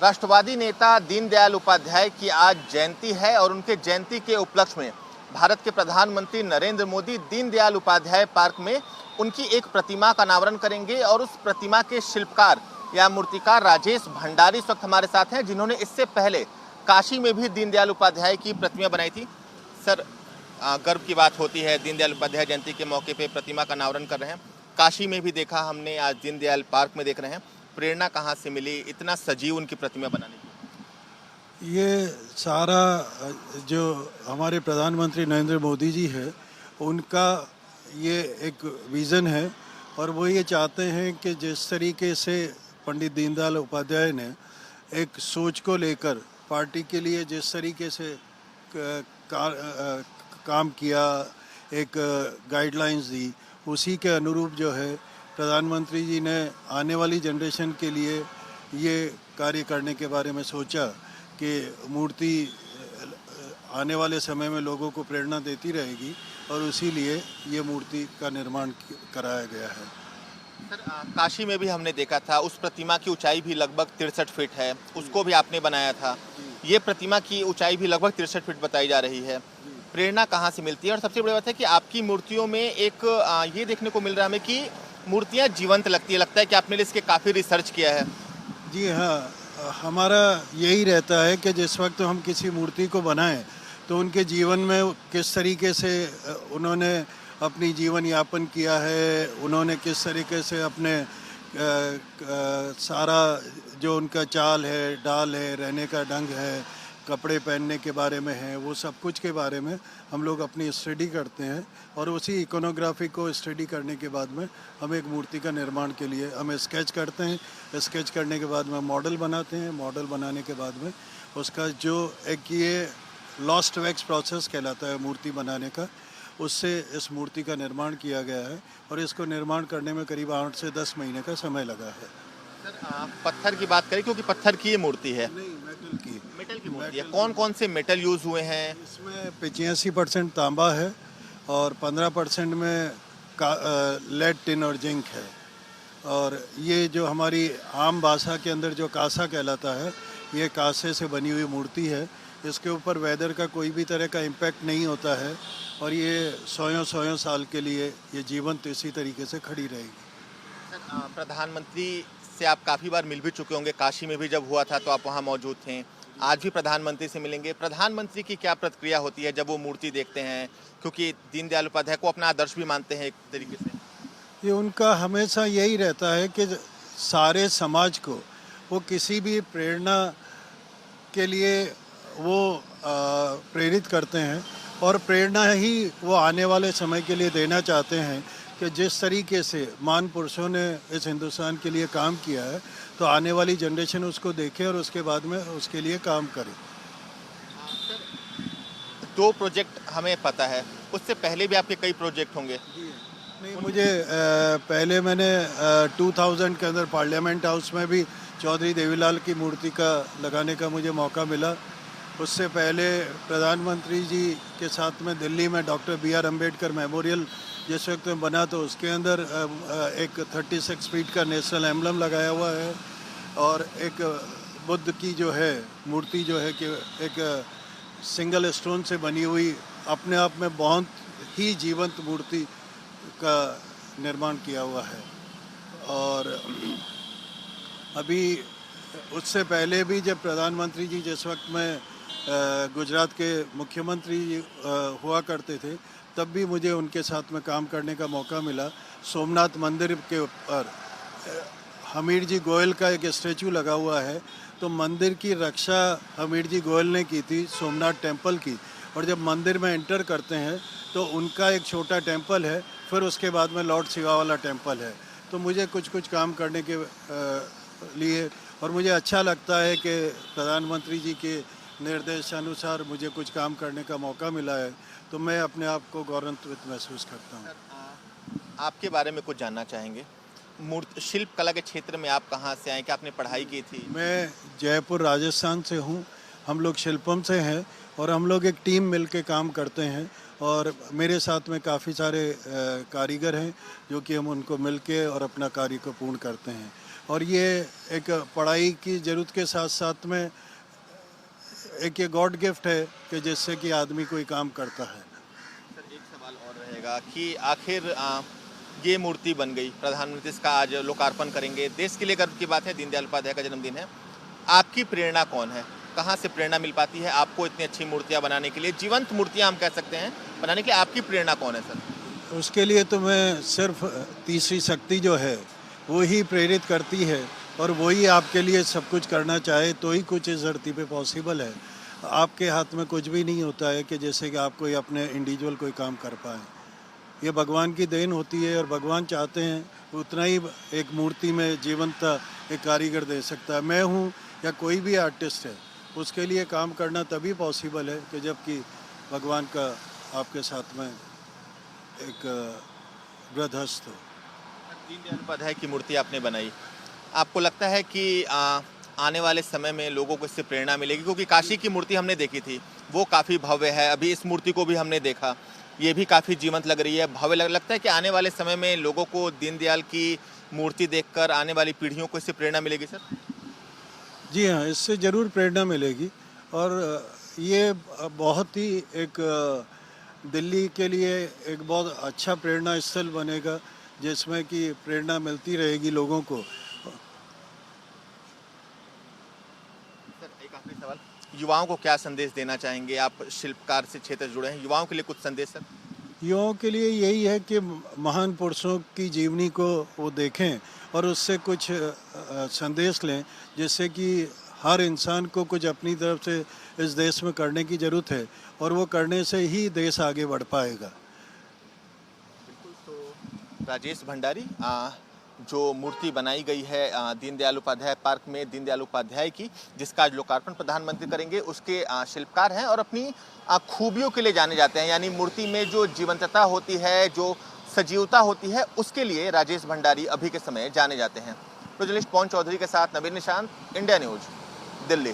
राष्ट्रवादी नेता दीनदयाल उपाध्याय की आज जयंती है और उनके जयंती के उपलक्ष्य में भारत के प्रधानमंत्री नरेंद्र मोदी दीनदयाल उपाध्याय पार्क में उनकी एक प्रतिमा का अनावरण करेंगे और उस प्रतिमा के शिल्पकार या मूर्तिकार राजेश भंडारी इस वक्त हमारे साथ हैं, जिन्होंने इससे पहले काशी में भी दीनदयाल उपाध्याय की प्रतिमा बनाई थी। सर, गर्व की बात होती है, दीनदयाल उपाध्याय जयंती के मौके पे प्रतिमा का अनावरण कर रहे हैं। काशी में भी देखा हमने, आज दीनदयाल पार्क में देख रहे हैं। प्रेरणा कहाँ से मिली इतना सजीव उनकी प्रतिमा बनाने की? ये सारा जो हमारे प्रधानमंत्री नरेंद्र मोदी जी है, उनका ये एक विज़न है और वो ये चाहते हैं कि जिस तरीके से पंडित दीनदयाल उपाध्याय ने एक सोच को लेकर पार्टी के लिए जिस तरीके से काम किया, एक गाइडलाइंस दी, उसी के अनुरूप जो है प्रधानमंत्री जी ने आने वाली जनरेशन के लिए ये कार्य करने के बारे में सोचा कि मूर्ति आने वाले समय में लोगों को प्रेरणा देती रहेगी और इसीलिए ये मूर्ति का निर्माण कराया गया है। सर, काशी में भी हमने देखा था, उस प्रतिमा की ऊंचाई भी लगभग 63 फीट है, उसको भी आपने बनाया था। ये प्रतिमा की ऊंचाई भी लगभग 63 फीट बताई जा रही है। प्रेरणा कहाँ से मिलती है? और सबसे बड़ी बात है कि आपकी मूर्तियों में एक ये देखने को मिल रहा है हमें कि मूर्तियाँ जीवंत लगती है। लगता है कि आपने इसके काफ़ी रिसर्च किया है। जी हाँ, हमारा यही रहता है कि जिस वक्त हम किसी मूर्ति को बनाएं तो उनके जीवन में किस तरीके से उन्होंने अपनी जीवन यापन किया है, उन्होंने किस तरीके से अपने सारा जो उनका चाल है, डाल है, रहने का ढंग है, कपड़े पहनने के बारे में है, वो सब कुछ के बारे में हम लोग अपनी स्टडी करते हैं और उसी इकोनोग्राफी को स्टडी करने के बाद में हम एक मूर्ति का निर्माण के लिए हमें स्केच करते हैं। स्केच करने के बाद में मॉडल बनाते हैं। मॉडल बनाने के बाद में उसका जो एक ये लॉस्ट वैक्स प्रोसेस कहलाता है मूर्ति बनाने का, उससे इस मूर्ति का निर्माण किया गया है और इसको निर्माण करने में करीब 8 से 10 महीने का समय लगा है। सर, पत्थर की बात करें, क्योंकि पत्थर की ये मूर्ति है। नहीं, मेटल की मूर्ति है। कौन कौन से मेटल यूज हुए हैं? इसमें 85% तांबा है और 15% में लेड, टिन और जिंक है। और ये जो हमारी आम भाषा के अंदर जो कांसा कहलाता है, ये कांसे से बनी हुई मूर्ति है। इसके ऊपर वेदर का कोई भी तरह का इम्पैक्ट नहीं होता है और ये 100 साल के लिए ये जीवंत इसी तरीके से खड़ी रहेगी। सर, प्रधानमंत्री से आप काफ़ी बार मिल भी चुके होंगे। काशी में भी जब हुआ था तो आप वहाँ मौजूद थे। आज भी प्रधानमंत्री से मिलेंगे। प्रधानमंत्री की क्या प्रतिक्रिया होती है जब वो मूर्ति देखते हैं, क्योंकि दीनदयाल उपाध्याय को अपना आदर्श भी मानते हैं एक तरीके से? ये उनका हमेशा यही रहता है कि सारे समाज को वो किसी भी प्रेरणा के लिए वो प्रेरित करते हैं और प्रेरणा ही वो आने वाले समय के लिए देना चाहते हैं कि जिस तरीके से महान पुरुषों ने इस हिंदुस्तान के लिए काम किया है तो आने वाली जनरेशन उसको देखे और उसके बाद में उसके लिए काम करे। 2 प्रोजेक्ट हमें पता है, उससे पहले भी आपके कई प्रोजेक्ट होंगे। नहीं, मुझे पहले मैंने 2000 के अंदर पार्लियामेंट हाउस में भी चौधरी देवीलाल की मूर्ति का लगाने का मुझे मौका मिला। उससे पहले प्रधानमंत्री जी के साथ में दिल्ली में डॉक्टर BR अम्बेडकर मेमोरियल जिस वक्त में बना तो उसके अंदर एक 36 फीट का नेशनल एम्बलम लगाया हुआ है और एक बुद्ध की जो है मूर्ति जो है कि एक सिंगल स्टोन से बनी हुई अपने आप में बहुत ही जीवंत मूर्ति का निर्माण किया हुआ है। और अभी उससे पहले भी जब प्रधानमंत्री जी जिस वक्त में गुजरात के मुख्यमंत्री हुआ करते थे तब भी मुझे उनके साथ में काम करने का मौका मिला। सोमनाथ मंदिर के ऊपर हमीर जी गोयल का एक स्टैचू लगा हुआ है, तो मंदिर की रक्षा हमीर जी गोयल ने की थी सोमनाथ टेम्पल की। और जब मंदिर में एंटर करते हैं तो उनका एक छोटा टेम्पल है, फिर उसके बाद में लॉर्ड शिवा वाला टेम्पल है। तो मुझे कुछ काम करने के लिए और मुझे अच्छा लगता है कि प्रधानमंत्री जी के निर्देशानुसार मुझे कुछ काम करने का मौका मिला है, तो मैं अपने आप को गौरवान्वित महसूस करता हूँ। आपके बारे में कुछ जानना चाहेंगे? शिल्प कला के क्षेत्र में आप कहाँ से आए, क्या आपने पढ़ाई की थी? मैं जयपुर राजस्थान से हूँ। हम लोग शिल्पम से हैं और हम लोग एक टीम मिल के काम करते हैं और मेरे साथ में काफ़ी सारे कारीगर हैं जो कि हम उनको मिलके और अपना कार्य को पूर्ण करते हैं। और ये एक पढ़ाई की ज़रूरत के साथ साथ में एक ये गॉड गिफ्ट है कि जिससे कि आदमी कोई काम करता है। सर, एक सवाल और रहेगा कि आखिर ये मूर्ति बन गई, प्रधानमंत्री इसका आज लोकार्पण करेंगे, देश के लिए गर्व की बात है, दीनदयाल उपाध्याय का जन्मदिन है। आपकी प्रेरणा कौन है? कहाँ से प्रेरणा मिल पाती है आपको इतनी अच्छी मूर्तियाँ बनाने के लिए, जीवंत मूर्तियाँ हम कह सकते हैं बनाने के लिए? आपकी प्रेरणा कौन है सर? उसके लिए तो मैं सिर्फ तीसरी शक्ति जो है वो ही प्रेरित करती है, और वही आपके लिए सब कुछ करना चाहे तो ही कुछ इस धरती पे पॉसिबल है। आपके हाथ में कुछ भी नहीं होता है कि जैसे कि आप कोई अपने इंडिविजुअल कोई काम कर पाए। ये भगवान की देन होती है, और भगवान चाहते हैं उतना ही एक मूर्ति में जीवंत एक कारीगर दे सकता है। मैं हूँ या कोई भी आर्टिस्ट है, उसके लिए काम करना तभी पॉसिबल है कि जबकि भगवान का आपके साथ में एक वृद्धस्त हो। दीनदयाल उपाध्याय की मूर्ति आपने बनाई, आपको लगता है कि आने वाले समय में लोगों को इससे प्रेरणा मिलेगी? क्योंकि काशी की मूर्ति हमने देखी थी, वो काफ़ी भव्य है, अभी इस मूर्ति को भी हमने देखा, ये भी काफ़ी जीवंत लग रही है, भव्य लगता है कि आने वाले समय में लोगों को दीनदयाल की मूर्ति देखकर आने वाली पीढ़ियों को इससे प्रेरणा मिलेगी सर? जी हाँ, इससे ज़रूर प्रेरणा मिलेगी। और ये बहुत ही एक दिल्ली के लिए एक बहुत अच्छा प्रेरणा स्थल बनेगा, जिसमें कि प्रेरणा मिलती रहेगी लोगों को। सर, एक आखिरी सवाल, युवाओं को क्या संदेश देना चाहेंगे? आप शिल्पकार से क्षेत्र से जुड़े हैं, युवाओं के लिए कुछ संदेश सर? युवाओं के लिए यही है कि महान पुरुषों की जीवनी को वो देखें और उससे कुछ संदेश लें, जिससे कि हर इंसान को कुछ अपनी तरफ से इस देश में करने की ज़रूरत है, और वो करने से ही देश आगे बढ़ पाएगा। बिल्कुल, तो राजेश भंडारी, जो मूर्ति बनाई गई है दीनदयाल उपाध्याय पार्क में दीनदयाल उपाध्याय की, जिसका आज लोकार्पण प्रधानमंत्री करेंगे, उसके शिल्पकार हैं और अपनी खूबियों के लिए जाने जाते हैं। यानी मूर्ति में जो जीवंतता होती है, जो सजीवता होती है, उसके लिए राजेश भंडारी अभी के समय जाने जाते हैं। तो जर्नलिस्ट पवन चौधरी के साथ नवीन निशांत, इंडिया न्यूज, दिल्ली।